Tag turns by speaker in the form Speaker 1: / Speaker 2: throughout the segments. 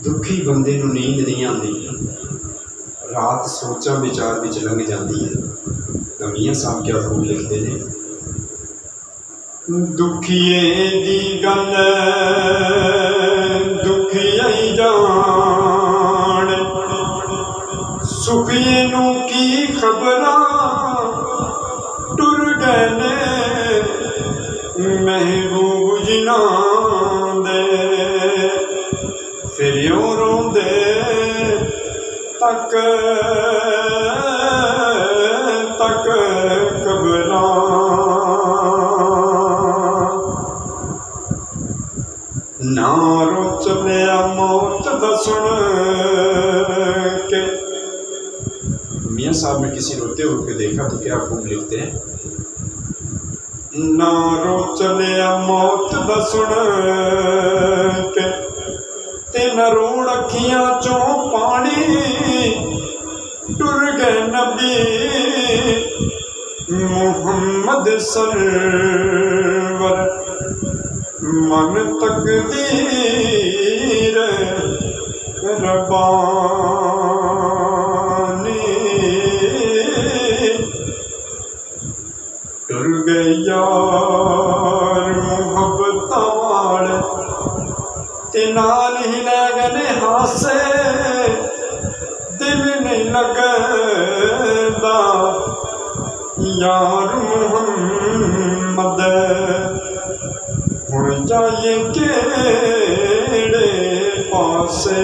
Speaker 1: दुखी बंदे नूं नींद नहीं आती, रात सोचा विचार विच लंघ जाती है। तो मियाँ साहब क्या खूब लिखते हैं, दुखिए दी गल दुखिया ही जान, सुखिए नूं की खबरां टुर गए ने महबूब जिन्हां दे, फिर यूं रोंदे तक तक कबरां। ना रोच लिया मौत दा सुन के। मियाँ साहब ने किसी रोते हुए देखा तो क्या खूब लिखते हैं, ना रोच लिया मौत दा सुन के, ते न रोण अखियां चों पानी टुर गए नबी मुहम्मद सरवर, मन तकदीर रबानी टुर गए यार मुहब्बत वाले, ते नाल ही लै गए हासे दिल नहीं लगदा यार मुहम्मद, हुण जाइए केड़े पासे।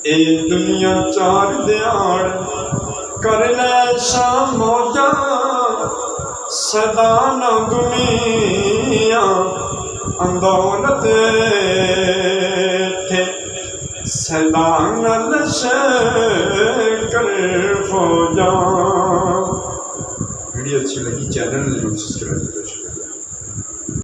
Speaker 1: ए दुनिया चार दिहाड़ कर लै शाम मौजा, सदा न दुनिया अंदौलत थे, सदा न लश्कर फौजा। वीडियो अच्छी लगी चैनल जरूर सब्सक्राइब करें।